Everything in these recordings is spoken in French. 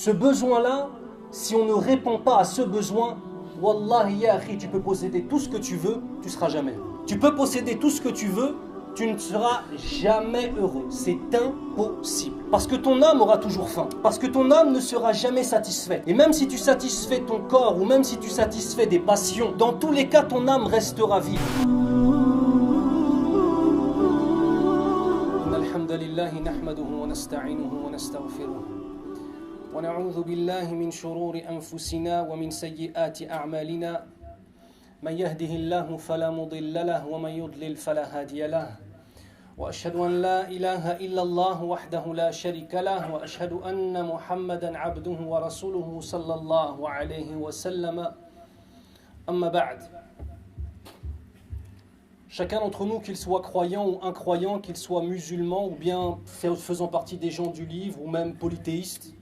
Ce besoin-là, si on ne répond pas à ce besoin, Wallahi ya akhi, tu peux posséder tout ce que tu veux, tu ne seras jamais heureux. Tu peux posséder tout ce que tu veux, tu ne seras jamais heureux. C'est impossible. Parce que ton âme aura toujours faim. Parce que ton âme ne sera jamais satisfaite. Et même si tu satisfais ton corps ou même si tu satisfais des passions, dans tous les cas, ton âme restera vive. Alhamdulillahi nahmaduhu wa nasta'inuhu wa nastaghfiruh. ونعوذ بالله من شرور أنفسنا ومن سيئات أعمالنا من يهده الله فلا مضل له ومن يضلل فلا هادي له وأشهد أن لا إله إلا الله وحده لا شريك له وأشهد أن محمدا عبده ورسوله صلى الله عليه وسلم أما بعد. Chacun d'entre nous, qu'il soit croyant ou incroyant, qu'il soit musulman ou bien faisant partie des gens du livre ou même polythéiste,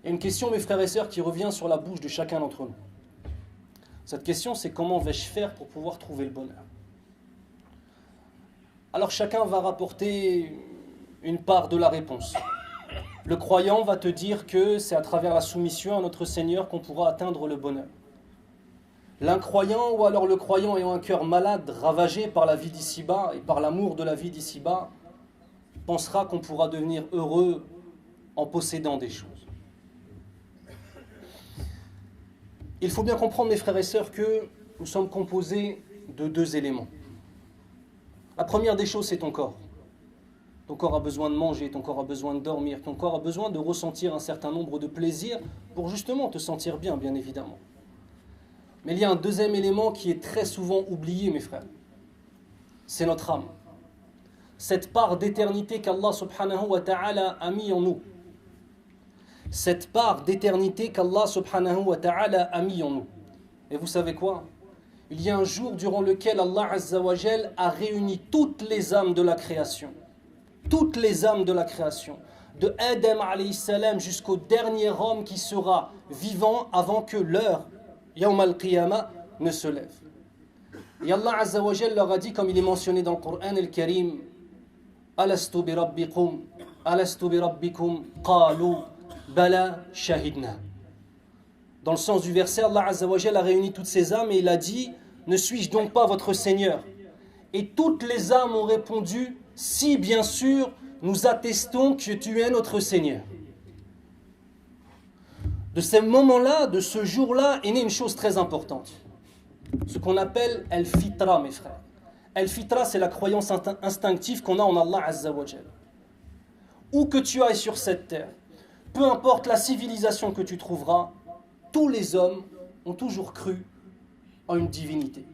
il y a une question, mes frères et sœurs, qui revient sur la bouche de chacun d'entre nous. Cette question, c'est comment vais-je faire pour pouvoir trouver le bonheur? Alors chacun va rapporter une part de la réponse. Le croyant va te dire que c'est à travers la soumission à notre Seigneur qu'on pourra atteindre le bonheur. L'incroyant ou alors le croyant ayant un cœur malade, ravagé par la vie d'ici-bas et par l'amour de la vie d'ici-bas, pensera qu'on pourra devenir heureux en possédant des choses. Il faut bien comprendre, mes frères et sœurs, que nous sommes composés de deux éléments. La première des choses, c'est ton corps. Ton corps a besoin de manger, ton corps a besoin de dormir, ton corps a besoin de ressentir un certain nombre de plaisirs pour justement te sentir bien, bien évidemment. Mais il y a un deuxième élément qui est très souvent oublié, mes frères. C'est notre âme. Cette part d'éternité qu'Allah subhanahu wa ta'ala a mis en nous. Cette part d'éternité qu'Allah subhanahu wa ta'ala a mis en nous. Et vous savez quoi? Il y a un jour durant lequel Allah azza wa jal a réuni toutes les âmes de la création. Toutes les âmes de la création. De Adam alayhi salam jusqu'au dernier homme qui sera vivant avant que l'heure, Yawm al-Qiyamah, ne se lève. Et Allah azza wa jal leur a dit, comme il est mentionné dans le Coran al-Karim, Alastu bi rabbikum, alastu bi rabbikum, qalu Bala shahidna. Dans le sens du verset, Allah Azza wa Jalla a réuni toutes ces âmes et il a dit, ne suis-je donc pas votre Seigneur? Et toutes les âmes ont répondu, si bien sûr, nous attestons que tu es notre Seigneur. De ce moment-là, de ce jour-là, est née une chose très importante. Ce qu'on appelle al-fitra, mes frères. Al-fitra, c'est la croyance instinctive qu'on a en Allah Azza wa Jalla. Où que tu ailles sur cette terre, peu importe la civilisation que tu trouveras, tous les hommes ont toujours cru en une divinité.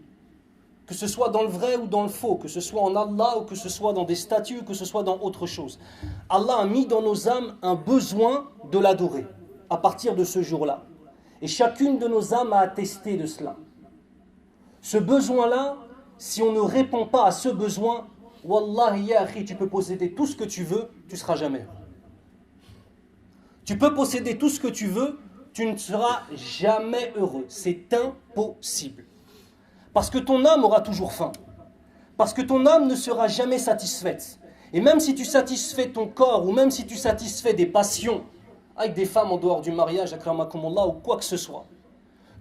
Que ce soit dans le vrai ou dans le faux, que ce soit en Allah ou que ce soit dans des statues ou que ce soit dans autre chose. Allah a mis dans nos âmes un besoin de l'adorer à partir de ce jour-là. Et chacune de nos âmes a attesté de cela. Ce besoin-là, si on ne répond pas à ce besoin, Wallahi ya akhi, tu peux posséder tout ce que tu veux, tu ne seras jamais heureux. Tu peux posséder tout ce que tu veux, tu ne seras jamais heureux. C'est impossible. Parce que ton âme aura toujours faim. Parce que ton âme ne sera jamais satisfaite. Et même si tu satisfais ton corps ou même si tu satisfais des passions avec des femmes en dehors du mariage, akramakumullah, ou quoi que ce soit,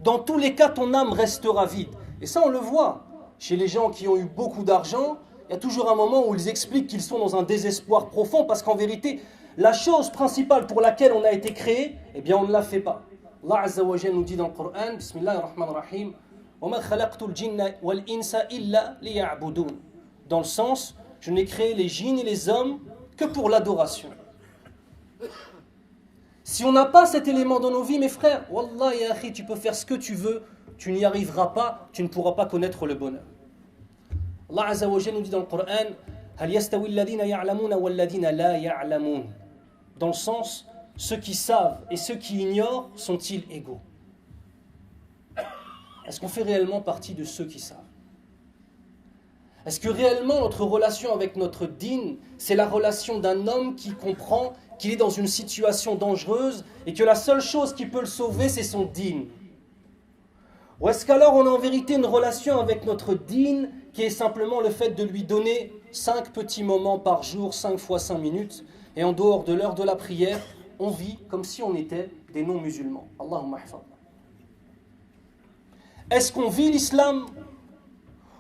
dans tous les cas, ton âme restera vide. Et ça, on le voit. Chez les gens qui ont eu beaucoup d'argent, il y a toujours un moment où ils expliquent qu'ils sont dans un désespoir profond parce qu'en vérité, la chose principale pour laquelle on a été créé, eh bien on ne la fait pas. Allah Azza wa Jalla nous dit dans le Coran, Bismillahir Rahmanir Rahim, وَمَا خَلَقْتُ الْجِنَّ وَالْإِنسَ إِلَّا لِيَعْبُدُونَ. Dans le sens, je n'ai créé les djinns et les hommes que pour l'adoration. Si on n'a pas cet élément dans nos vies, mes frères, Wallah ya akhi, tu peux faire ce que tu veux, tu n'y arriveras pas, tu ne pourras pas connaître le bonheur. Allah Azza wa Jalla nous dit dans le Coran, هَلْ يَسْتَوِي الَّذِينَ يَعْلَمُونَ وَالَّذِينَ لَا يَعْلَمُونَ. Dans le sens, ceux qui savent et ceux qui ignorent sont-ils égaux? Est-ce qu'on fait réellement partie de ceux qui savent? Est-ce que réellement notre relation avec notre dîn, c'est la relation d'un homme qui comprend qu'il est dans une situation dangereuse et que la seule chose qui peut le sauver, c'est son dîn? Ou est-ce qu'alors on a en vérité une relation avec notre dîn qui est simplement le fait de lui donner 5 petits moments par jour, 5 fois 5 minutes, et en dehors de l'heure de la prière, on vit comme si on était des non-musulmans. Allahumma hafadna. Est-ce qu'on vit l'islam?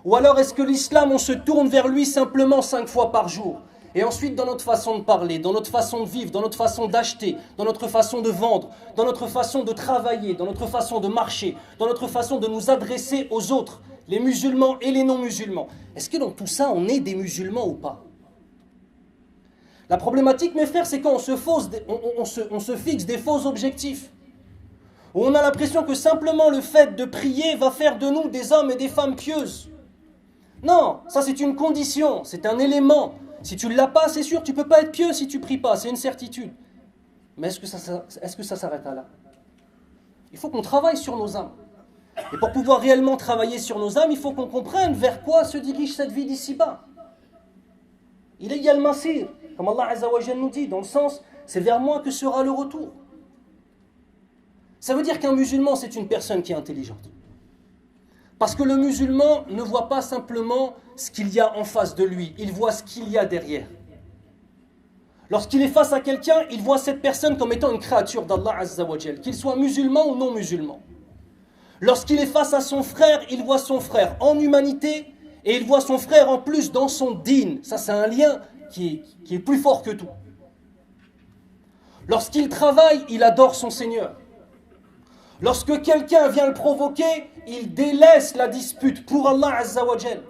Ou alors est-ce que l'islam, on se tourne vers lui simplement 5 fois par jour? Et ensuite, dans notre façon de parler, dans notre façon de vivre, dans notre façon d'acheter, dans notre façon de vendre, dans notre façon de travailler, dans notre façon de marcher, dans notre façon de nous adresser aux autres, les musulmans et les non-musulmans. Est-ce que dans tout ça, on est des musulmans ou pas? La problématique, mes frères, c'est quand on se fixe des faux objectifs. Où on a l'impression que simplement le fait de prier va faire de nous des hommes et des femmes pieuses. Non, ça c'est une condition, c'est un élément. Si tu ne l'as pas, c'est sûr, tu ne peux pas être pieux si tu ne pries pas, c'est une certitude. Mais est-ce que ça s'arrête là? Il faut qu'on travaille sur nos âmes. Et pour pouvoir réellement travailler sur nos âmes, il faut qu'on comprenne vers quoi se dirige cette vie d'ici-bas. Il y a le masir, comme Allah Azza wa Jalla nous dit, dans le sens, c'est vers moi que sera le retour. Ça veut dire qu'un musulman, c'est une personne qui est intelligente. Parce que le musulman ne voit pas simplement ce qu'il y a en face de lui, il voit ce qu'il y a derrière. Lorsqu'il est face à quelqu'un, il voit cette personne comme étant une créature d'Allah Azza wa Jal, qu'il soit musulman ou non musulman. Lorsqu'il est face à son frère, il voit son frère en humanité et il voit son frère en plus dans son dîn. Ça, c'est un lien qui est plus fort que tout. Lorsqu'il travaille, il adore son Seigneur. Lorsque quelqu'un vient le provoquer, il délaisse la dispute pour Allah Azza wa Jal.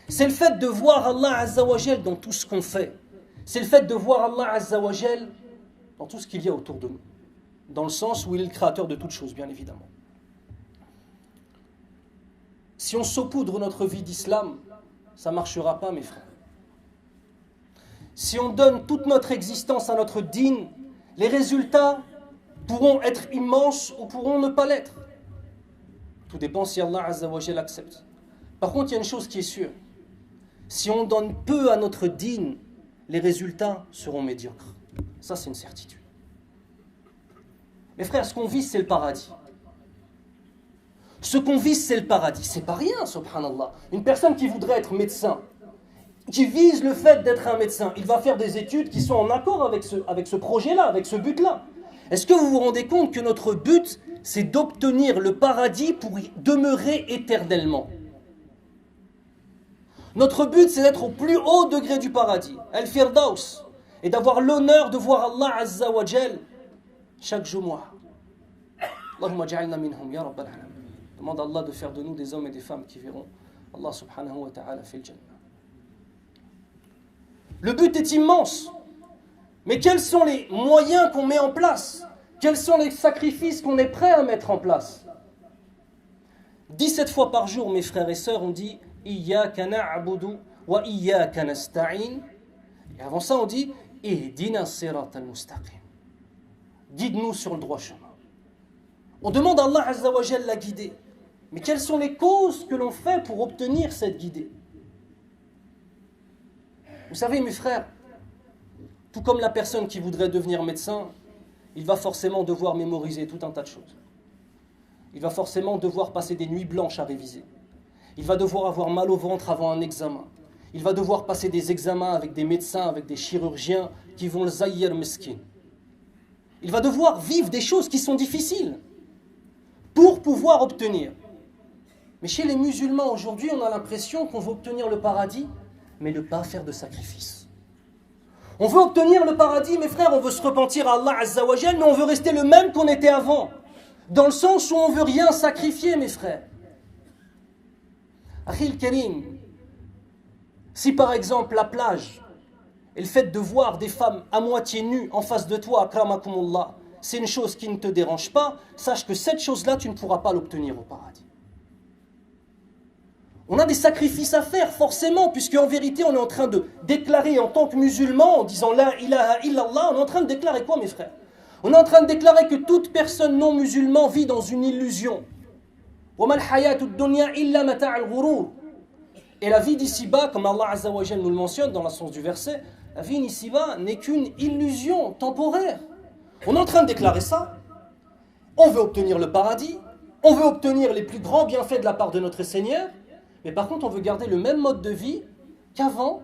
C'est le fait de voir Allah Azza wa Jal dans tout ce qu'on fait. C'est le fait de voir Allah Azza wa Jal dans tout ce qu'il y a autour de nous. Dans le sens où il est le créateur de toutes choses, bien évidemment. Si on saupoudre notre vie d'islam, ça ne marchera pas, mes frères. Si on donne toute notre existence à notre dîn, les résultats pourront être immenses ou pourront ne pas l'être. Tout dépend si Allah Azza wa Jal accepte. Par contre, il y a une chose qui est sûre. Si on donne peu à notre dîn, les résultats seront médiocres. Ça, c'est une certitude. Mes frères, ce qu'on vise, c'est le paradis. Ce qu'on vise, c'est le paradis. C'est pas rien, subhanallah. Une personne qui voudrait être médecin, qui vise le fait d'être un médecin, il va faire des études qui sont en accord avec ce projet-là, avec ce but-là. Est-ce que vous vous rendez compte que notre but, c'est d'obtenir le paradis pour y demeurer éternellement? Notre but, c'est d'être au plus haut degré du paradis, Al-Firdaus, et d'avoir l'honneur de voir Allah Azza wa Jal chaque Jumu'ah. Allahumma ja'alna minhum, ya Rabbal alamin. Demande à Allah de faire de nous des hommes et des femmes qui verront Allah subhanahu wa ta'ala fil jannah. Le but est immense. Mais quels sont les moyens qu'on met en place? Quels sont les sacrifices qu'on est prêt à mettre en place? 17 fois par jour, mes frères et sœurs, on dit « Iyyaka na'budu wa iyyaka nasta'in » et avant ça, on dit « Ihdina sirat al-mustaqim » Guide-nous sur le droit chemin. On demande à Allah Azza wa Jalla la guider. Mais quelles sont les causes que l'on fait pour obtenir cette guidée? Vous savez, mes frères, tout comme la personne qui voudrait devenir médecin, il va forcément devoir mémoriser tout un tas de choses. Il va forcément devoir passer des nuits blanches à réviser. Il va devoir avoir mal au ventre avant un examen. Il va devoir passer des examens avec des médecins, avec des chirurgiens qui vont le zayyir meskin. Il va devoir vivre des choses qui sont difficiles pour pouvoir obtenir. Mais chez les musulmans aujourd'hui, on a l'impression qu'on veut obtenir le paradis, mais ne pas faire de sacrifice. On veut obtenir le paradis, mes frères, on veut se repentir à Allah Azza wa Jal, mais on veut rester le même qu'on était avant. Dans le sens où on ne veut rien sacrifier, mes frères. Akhil Karim, si par exemple la plage et le fait de voir des femmes à moitié nues en face de toi, akramakumullah, c'est une chose qui ne te dérange pas, sache que cette chose-là, tu ne pourras pas l'obtenir au paradis. On a des sacrifices à faire, forcément, puisque en vérité, on est en train de déclarer en tant que musulman, en disant La ilaha illallah, on est en train de déclarer quoi, mes frères? On est en train de déclarer que toute personne non musulmane vit dans une illusion. Et la vie d'ici-bas, comme Allah Azza wa Jal nous le mentionne dans le sens du verset, la vie d'ici-bas n'est qu'une illusion temporaire. On est en train de déclarer ça. On veut obtenir le paradis, on veut obtenir les plus grands bienfaits de la part de notre Seigneur, mais par contre on veut garder le même mode de vie qu'avant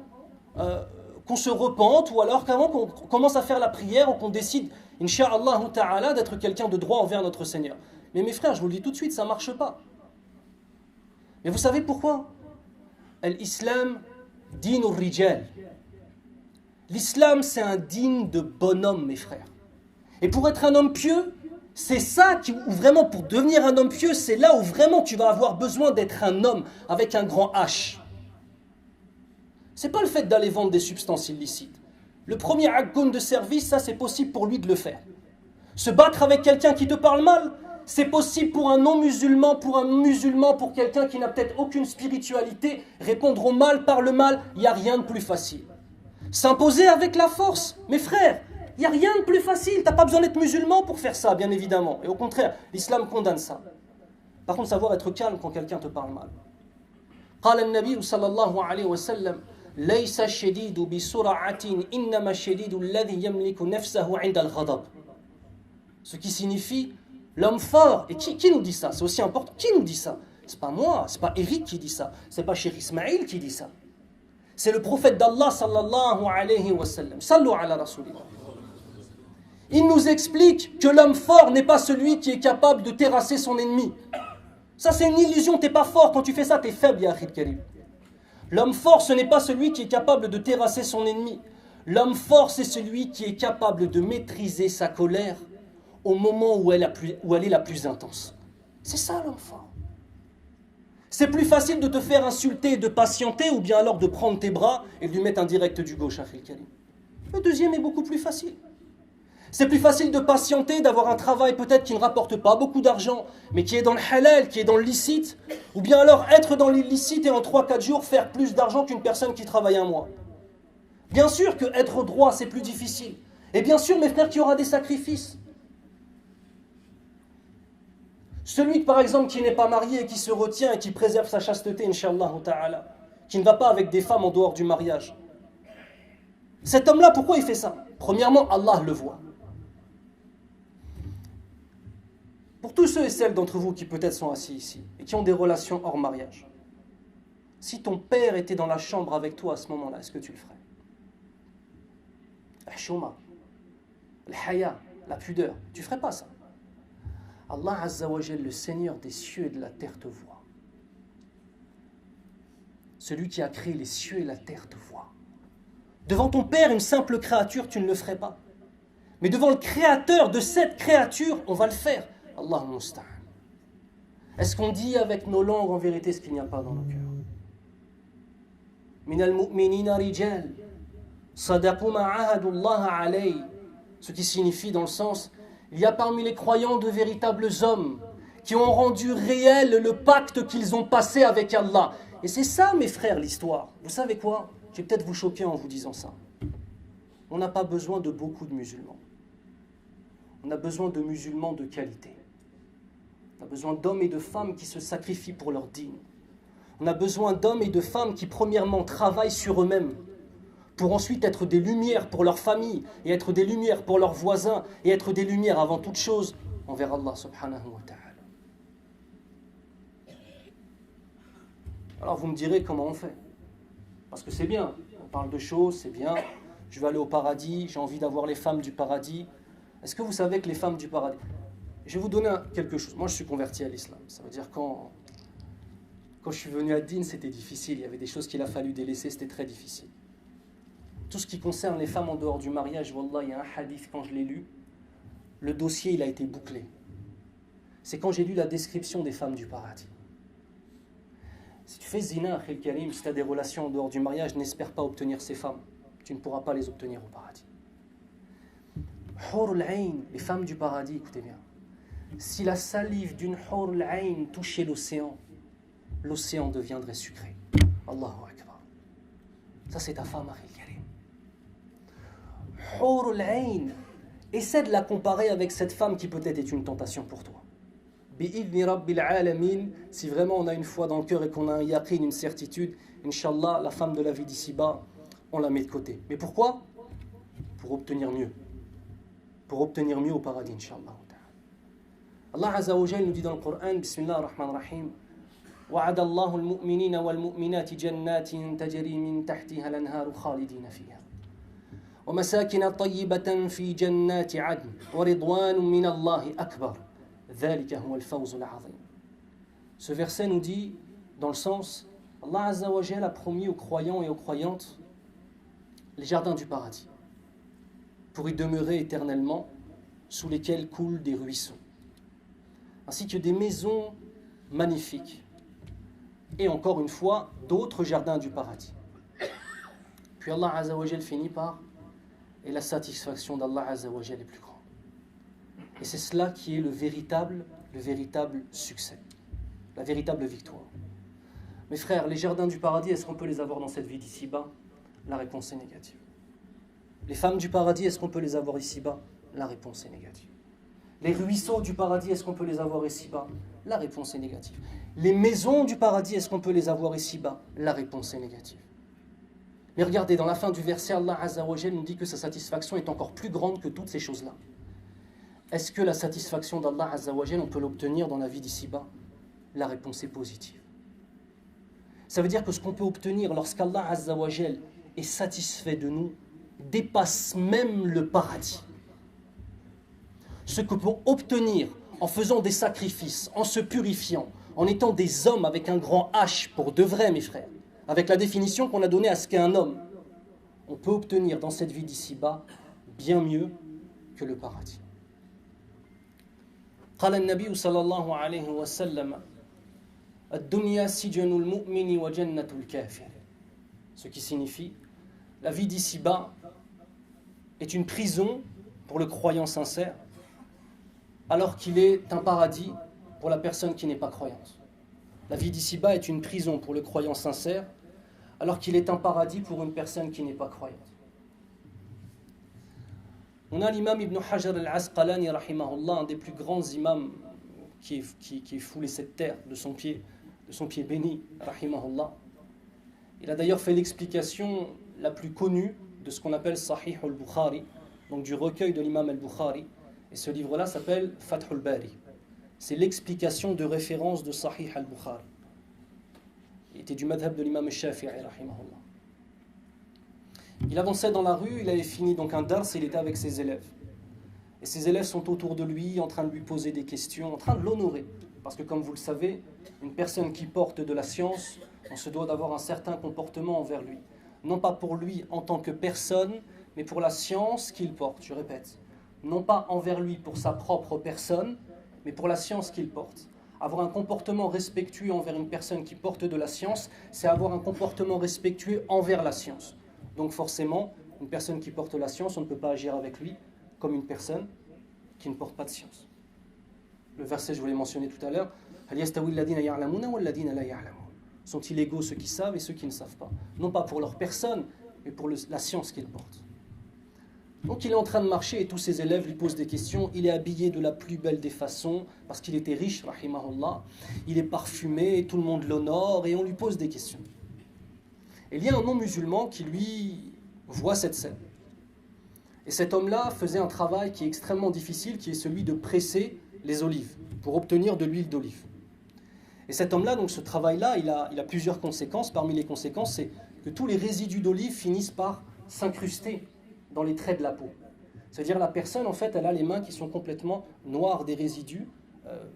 qu'on se repente, ou alors qu'avant qu'on commence à faire la prière, ou qu'on décide, Inch'Allah ta'ala, d'être quelqu'un de droit envers notre Seigneur. Mais mes frères, je vous le dis tout de suite, ça ne marche pas. Mais vous savez pourquoi? L'islam, din rijal. L'islam, c'est un digne de bonhomme, mes frères. Et pour être un homme pieux, c'est ça où vraiment, pour devenir un homme pieux, c'est là où vraiment tu vas avoir besoin d'être un homme avec un grand H. C'est pas le fait d'aller vendre des substances illicites. Le premier akkoun de service, ça c'est possible pour lui de le faire. Se battre avec quelqu'un qui te parle mal, c'est possible pour un non-musulman, pour quelqu'un qui n'a peut-être aucune spiritualité. Répondre au mal par le mal, il n'y a rien de plus facile. S'imposer avec la force, mes frères, il n'y a rien de plus facile. Tu n'as pas besoin d'être musulman pour faire ça, bien évidemment. Et au contraire, l'islam condamne ça. Par contre, savoir être calme quand quelqu'un te parle mal. قال النبي صلى الله عليه وسلم ليس الشديد بسرعة إنما الشديد الذي يملك نفسه عند الغضب. Ce qui signifie l'homme fort. Et qui nous dit ça? C'est aussi important. Qui nous dit ça? C'est pas moi, c'est pas Eric qui dit ça, c'est pas Cheikh Ismaïl qui dit ça. C'est le prophète d'Allah sallallahu alayhi wa sallam. Sallu ala rasulillah. Il nous explique que l'homme fort n'est pas celui qui est capable de terrasser son ennemi. Ça c'est une illusion, t'es pas fort. Quand tu fais ça, t'es faible, ya akhil karim. L'homme fort, ce n'est pas celui qui est capable de terrasser son ennemi. L'homme fort, c'est celui qui est capable de maîtriser sa colère au moment où elle est la plus intense. C'est ça l'homme fort. C'est plus facile de te faire insulter et de patienter, ou bien alors de prendre tes bras et de lui mettre un direct du gauche, akhil karim. Le deuxième est beaucoup plus facile. C'est plus facile de patienter, d'avoir un travail peut-être qui ne rapporte pas beaucoup d'argent, mais qui est dans le halal, qui est dans le licite, ou bien alors être dans l'illicite et en 3-4 jours faire plus d'argent qu'une personne qui travaille un mois. Bien sûr que être droit, c'est plus difficile. Et bien sûr, mes frères, qu'il y aura des sacrifices. Celui, par exemple, qui n'est pas marié et qui se retient et qui préserve sa chasteté, Inch'Allah ta'ala, qui ne va pas avec des femmes en dehors du mariage. Cet homme-là, pourquoi il fait ça? Premièrement, Allah le voit. Pour tous ceux et celles d'entre vous qui peut-être sont assis ici et qui ont des relations hors mariage, si ton père était dans la chambre avec toi à ce moment-là, est-ce que tu le ferais? La chouma, le haya, la pudeur, tu ne ferais pas ça. Allah Azza wa Jal, le Seigneur des cieux et de la terre te voit. Celui qui a créé les cieux et la terre te voit. Devant ton père, une simple créature, tu ne le ferais pas. Mais devant le créateur de cette créature, on va le faire. Allahumma musta'an. Est-ce qu'on dit avec nos langues en vérité ce qu'il n'y a pas dans nos cœurs? Minal mu'minina rijal sadaqu ma ahadu Allah alayhi. Ce qui signifie dans le sens, il y a parmi les croyants de véritables hommes qui ont rendu réel le pacte qu'ils ont passé avec Allah. Et c'est ça, mes frères, l'histoire. Vous savez quoi? Je vais peut-être vous choquer en vous disant ça. On n'a pas besoin de beaucoup de musulmans. On a besoin de musulmans de qualité. On a besoin d'hommes et de femmes qui se sacrifient pour leur dîne. On a besoin d'hommes et de femmes qui, premièrement, travaillent sur eux-mêmes pour ensuite être des lumières pour leur famille et être des lumières pour leurs voisins et être des lumières avant toute chose envers Allah subhanahu wa ta'ala. Alors vous me direz comment on fait. Parce que c'est bien, on parle de choses, c'est bien. Je vais aller au paradis, j'ai envie d'avoir les femmes du paradis. Est-ce que vous savez que les femmes du paradis... Je vais vous donner quelque chose. Moi, je suis converti à l'islam. Ça veut dire quand je suis venu à Din, c'était difficile. Il y avait des choses qu'il a fallu délaisser, c'était très difficile. Tout ce qui concerne les femmes en dehors du mariage, wallah, il y a un hadith, quand je l'ai lu, le dossier, il a été bouclé. C'est quand j'ai lu la description des femmes du paradis. Si tu fais zina, akhil karim, si tu as des relations en dehors du mariage, n'espère pas obtenir ces femmes. Tu ne pourras pas les obtenir au paradis. Hur al-ayn, les femmes du paradis, écoutez bien. Si la salive d'une hur al-ayn touchait l'océan deviendrait sucré. Allahu akbar. Ça c'est ta femme, akhil karim. Hur al-ayn, essaie de la comparer avec cette femme qui peut-être est une tentation pour toi. Bi'idni rabbil alamin, si vraiment on a une foi dans le cœur et qu'on a un yaqin, une certitude, Inch'Allah, la femme de la vie d'ici-bas, on la met de côté. Mais pourquoi? Pour obtenir mieux. Pour obtenir mieux au paradis, Inch'Allah. Allah Azza wa Jal nous dit dans le Coran, Bismillah ar-Rahman ar-Rahim, وَعَدَ اللَّهُ الْمُؤْمِنِينَ وَالْمُؤْمِنَاتِ جَنَّاتٍ تَجْرِي مِنْ تَحْتِهَا الْأَنْهَارُ خَالِدِينَ فِيهَا. ومساكن طيبة في جنات عدن ورضوان من الله أكبر ذلك هو الفوز العظيم. Ce verset nous dit, dans le sens, Allah Azza wa Jal a promis aux croyants et aux croyantes les jardins du paradis, pour y demeurer éternellement, sous lesquels coulent des ruisseaux, ainsi que des maisons magnifiques, et encore une fois, d'autres jardins du paradis. Puis Allah Azza wa Jal finit par « Et la satisfaction d'Allah Azza wa Jal est plus grande ». Et c'est cela qui est le véritable succès, la véritable victoire. Mes frères, les jardins du paradis, est-ce qu'on peut les avoir dans cette vie d'ici-bas? La réponse est négative. Les femmes du paradis, est-ce qu'on peut les avoir ici-bas? La réponse est négative. Les ruisseaux du paradis, est-ce qu'on peut les avoir ici-bas? La réponse est négative. Les maisons du paradis, est-ce qu'on peut les avoir ici-bas? La réponse est négative. Mais regardez, dans la fin du verset, Allah Azza wa Jal nous dit que sa satisfaction est encore plus grande que toutes ces choses-là. Est-ce que la satisfaction d'Allah Azza wa Jal, on peut l'obtenir dans la vie d'ici-bas? La réponse est positive. Ça veut dire que ce qu'on peut obtenir lorsqu'Allah Azza wa Jal est satisfait de nous dépasse même le paradis. Ce que peut obtenir en faisant des sacrifices, en se purifiant, en étant des hommes avec un grand H pour de vrai, mes frères, avec la définition qu'on a donnée à ce qu'est un homme, on peut obtenir dans cette vie d'ici-bas bien mieux que le paradis. قال النبي صلى الله عليه وسلم الدنيا سجن المؤمن وجنة الكافر. Ce qui signifie la vie d'ici-bas est une prison pour le croyant sincère, alors qu'il est un paradis pour la personne qui n'est pas croyante. La vie d'ici-bas est une prison pour le croyant sincère, alors qu'il est un paradis pour une personne qui n'est pas croyante. On a l'imam Ibn Hajar al-Asqalani, rahimahullah, un des plus grands imams qui ait foulé cette terre de son pied béni, rahimahullah. Il a d'ailleurs fait l'explication la plus connue de ce qu'on appelle Sahih al-Bukhari, donc du recueil de l'imam al-Bukhari. Et ce livre-là s'appelle Fath al-Bari. C'est l'explication de référence de Sahih al-Bukhari. Il était du madhab de l'imam al-Shafi'i, rahimahullah. Il avançait dans la rue, il avait fini donc un dars, il était avec ses élèves. Et ses élèves sont autour de lui, en train de lui poser des questions, en train de l'honorer. Parce que comme vous le savez, une personne qui porte de la science, on se doit d'avoir un certain comportement envers lui. Non pas pour lui en tant que personne, mais pour la science qu'il porte, je répète. Non pas envers lui pour sa propre personne, mais pour la science qu'il porte. Avoir un comportement respectueux envers une personne qui porte de la science, c'est avoir un comportement respectueux envers la science. Donc forcément, une personne qui porte la science, on ne peut pas agir avec lui comme une personne qui ne porte pas de science. Le verset, je vous l'ai mentionné tout à l'heure, sont-ils égaux ceux qui savent et ceux qui ne savent pas? Non pas pour leur personne, mais pour la science qu'ils portent. Donc il est en train de marcher et tous ses élèves lui posent des questions. Il est habillé de la plus belle des façons parce qu'il était riche, rahimahullah. Il est parfumé et tout le monde l'honore et on lui pose des questions. Et il y a un non-musulman qui lui voit cette scène. Et cet homme-là faisait un travail qui est extrêmement difficile, qui est celui de presser les olives pour obtenir de l'huile d'olive. Et cet homme-là, donc ce travail-là, il a plusieurs conséquences. Parmi les conséquences, c'est que tous les résidus d'olive finissent par s'incruster dans les traits de la peau. C'est-à-dire la personne, en fait, elle a les mains qui sont complètement noires des résidus.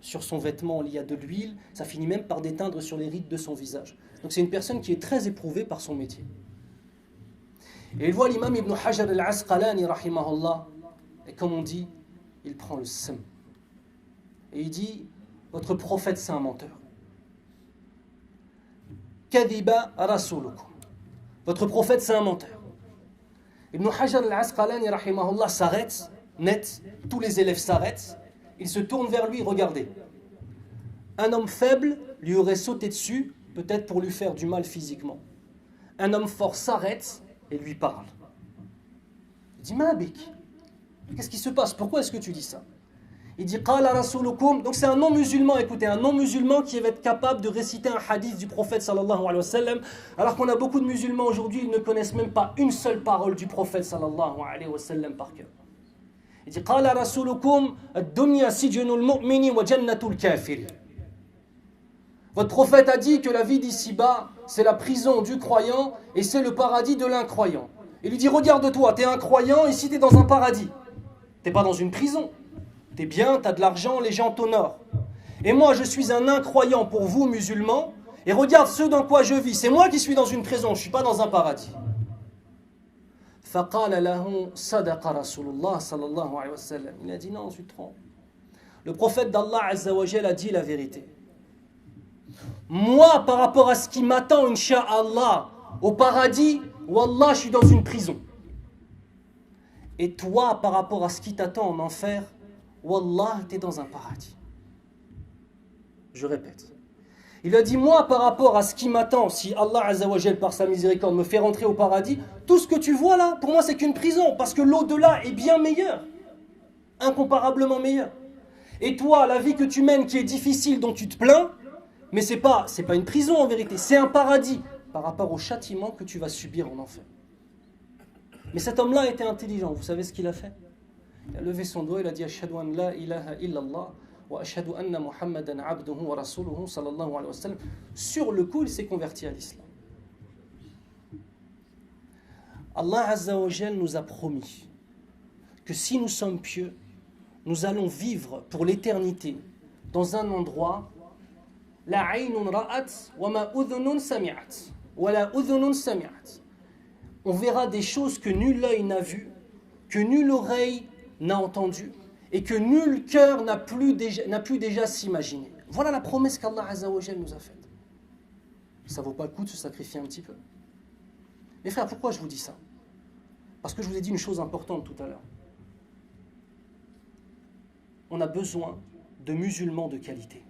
Sur son vêtement, il y a de l'huile. Ça finit même par déteindre sur les rides de son visage. Donc c'est une personne qui est très éprouvée par son métier. Et il voit l'imam Ibn Hajar al-Asqalani, rahimahullah, et comme on dit, il prend le seum. Et il dit, votre prophète c'est un menteur. Kadhiba rasulukum. Votre prophète c'est un menteur. Ibn Hajar al-Asqalani, rahimahullah, s'arrête, net, tous les élèves s'arrêtent, ils se tournent vers lui, regardez. Un homme faible lui aurait sauté dessus, peut-être pour lui faire du mal physiquement. Un homme fort s'arrête et lui parle. Il dit, Ma'abik, qu'est-ce qui se passe? Pourquoi est-ce que tu dis ça? Il dit, Qala rasulukum. Donc c'est un non-musulman, écoutez, un non-musulman qui va être capable de réciter un hadith du prophète sallallahu alayhi wa sallam, alors qu'on a beaucoup de musulmans aujourd'hui, ils ne connaissent même pas une seule parole du prophète sallallahu alayhi wa sallam par cœur. Il dit, Qala rasulukum, ad-dunya sijnul mu'mini wa jannatul kafir. Votre prophète a dit que la vie d'ici-bas, c'est la prison du croyant et c'est le paradis de l'incroyant. Il lui dit, regarde-toi, t'es un croyant, ici t'es dans un paradis. T'es pas dans une prison. T'es bien, t'as de l'argent, les gens t'honorent. Et moi, je suis un incroyant pour vous, musulmans, et regarde ce dans quoi je vis. C'est moi qui suis dans une prison, je ne suis pas dans un paradis. فَقَالَ لَهُ صَدَقَ رَسُولُ اللَّهِ صَلَّى اللَّهُ عَلَيْهِ وَسَلَّمَ. Il a dit non, tu te trompes. Le prophète d'Allah Azza wa Jal a dit la vérité. Moi, par rapport à ce qui m'attend, Inch'Allah, au paradis, Wallah, je suis dans une prison. Et toi, par rapport à ce qui t'attend en enfer, Wallah, tu es dans un paradis. Je répète. Il a dit, moi, par rapport à ce qui m'attend, si Allah Azza wa Jal, par sa miséricorde, me fait rentrer au paradis, tout ce que tu vois là, pour moi, c'est qu'une prison, parce que l'au-delà est bien meilleur, incomparablement meilleur. Et toi, la vie que tu mènes, qui est difficile, dont tu te plains, mais c'est pas une prison en vérité, c'est un paradis, par rapport au châtiment que tu vas subir en enfer. Mais cet homme-là était intelligent, vous savez ce qu'il a fait? Il a levé son doigt, il a dit, Ashhadu an la ilaha illallah. Sur le coup, il s'est converti à l'islam. Allah Azza wa Jal nous a promis que si nous sommes pieux, nous allons vivre pour l'éternité dans un endroit la aynun ra'at wa ma udhunun sami'at wa la udhunun sami'at. On verra des choses que nul œil n'a vues, que nulle oreille n'a entendues, et que nul cœur n'a pu déjà s'imaginer. Voilà la promesse qu'Allah Azza wa Jal nous a faite. Ça vaut pas le coup de se sacrifier un petit peu. Mes frères, pourquoi je vous dis ça? Parce que je vous ai dit une chose importante tout à l'heure. On a besoin de musulmans de qualité.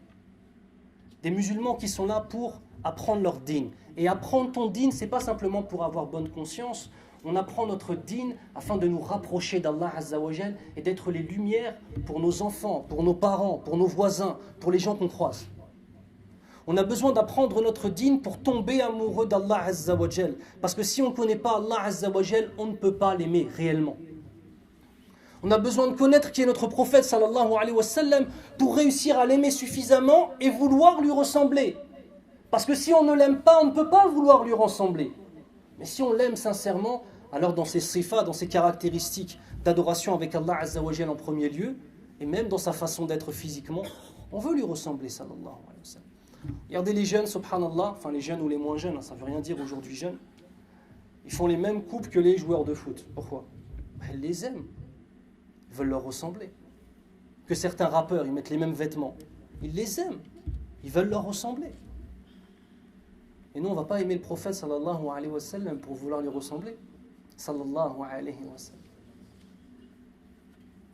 Des musulmans qui sont là pour apprendre leur dîn. Et apprendre ton dîn, c'est pas simplement pour avoir bonne conscience. On apprend notre dîn afin de nous rapprocher d'Allah Azza wa Jal et d'être les lumières pour nos enfants, pour nos parents, pour nos voisins, pour les gens qu'on croise. On a besoin d'apprendre notre dîn pour tomber amoureux d'Allah Azza wa Jal. Parce que si on ne connaît pas Allah Azza wa Jal, on ne peut pas l'aimer réellement. On a besoin de connaître qui est notre prophète sallallahu alayhi wa sallam pour réussir à l'aimer suffisamment et vouloir lui ressembler. Parce que si on ne l'aime pas, on ne peut pas vouloir lui ressembler. Mais si on l'aime sincèrement, alors dans ses sifas, dans ses caractéristiques d'adoration avec Allah Azza wa Jal en premier lieu, et même dans sa façon d'être physiquement, on veut lui ressembler, sallallahu alayhi wa sallam. Regardez les jeunes, subhanallah, enfin les jeunes ou les moins jeunes, ça ne veut rien dire aujourd'hui jeunes, ils font les mêmes coupes que les joueurs de foot. Pourquoi? Ils les aiment, ils veulent leur ressembler. Que certains rappeurs, ils mettent les mêmes vêtements, ils les aiment, ils veulent leur ressembler. Et nous, on ne va pas aimer le prophète sallallahu alayhi wa sallam pour vouloir lui ressembler. Sallallahu alayhi wa sallam.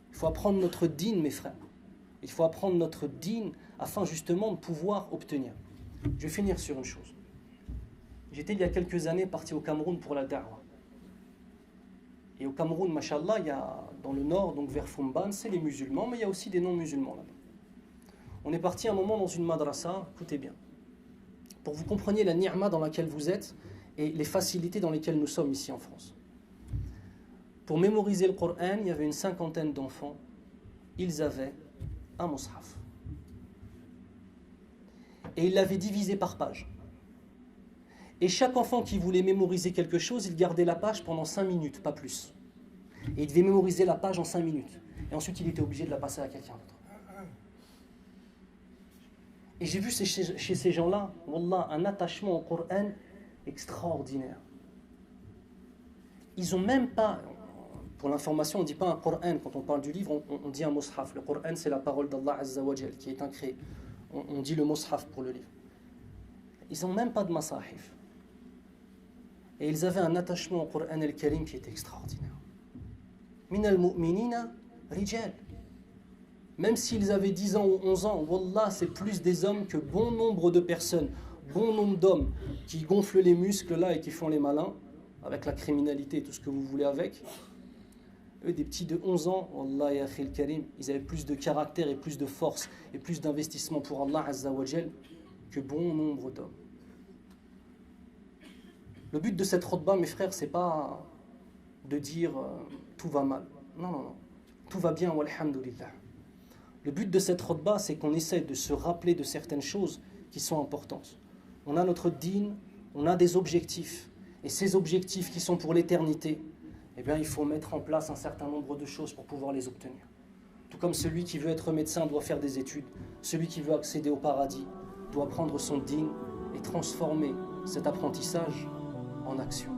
Il faut apprendre notre dîn, mes frères. Il faut apprendre notre dîn afin justement de pouvoir obtenir. Je vais finir sur une chose. J'étais il y a quelques années parti au Cameroun pour la da'wah. Et au Cameroun, mashallah, il y a dans le nord, donc vers Fumban, c'est les musulmans, mais il y a aussi des non-musulmans là-bas. On est parti un moment dans une madrasa, écoutez bien, pour que vous compreniez la ni'ma dans laquelle vous êtes et les facilités dans lesquelles nous sommes ici en France. Pour mémoriser le Coran, il y avait une 50aine d'enfants. Ils avaient un mushaf. Et ils l'avaient divisé par page. Et chaque enfant qui voulait mémoriser quelque chose, il gardait la page pendant 5 minutes, pas plus. Et il devait mémoriser la page en 5 minutes. Et ensuite, il était obligé de la passer à quelqu'un d'autre. Et j'ai vu chez ces gens-là, wallah, un attachement au Coran extraordinaire. Ils n'ont même pas, pour l'information, on ne dit pas un Coran, quand on parle du livre, on dit un mushaf. Le Coran, c'est la parole d'Allah Azza wa Jal, qui est incréé. On dit le mushaf pour le livre. Ils n'ont même pas de masahif. Et ils avaient un attachement au Coran al-Karim qui était extraordinaire. Min al-mu'minina rijal. Même s'ils avaient 10 ans ou 11 ans, wallah, c'est plus des hommes que bon nombre de personnes, bon nombre d'hommes qui gonflent les muscles là et qui font les malins, avec la criminalité et tout ce que vous voulez avec. Eux, des petits de 11 ans, wallah ya akhil karim, ils avaient plus de caractère et plus de force et plus d'investissement pour Allah Azza wa Jal que bon nombre d'hommes. Le but de cette khutbah, mes frères, c'est pas de dire tout va mal. Non, non, non. Tout va bien, walhamdulillah. Le but de cette khutbah, c'est qu'on essaie de se rappeler de certaines choses qui sont importantes. On a notre dîn, on a des objectifs. et ces objectifs qui sont pour l'éternité, eh bien, il faut mettre en place un certain nombre de choses pour pouvoir les obtenir. Tout comme celui qui veut être médecin doit faire des études, celui qui veut accéder au paradis doit prendre son din et transformer cet apprentissage en action.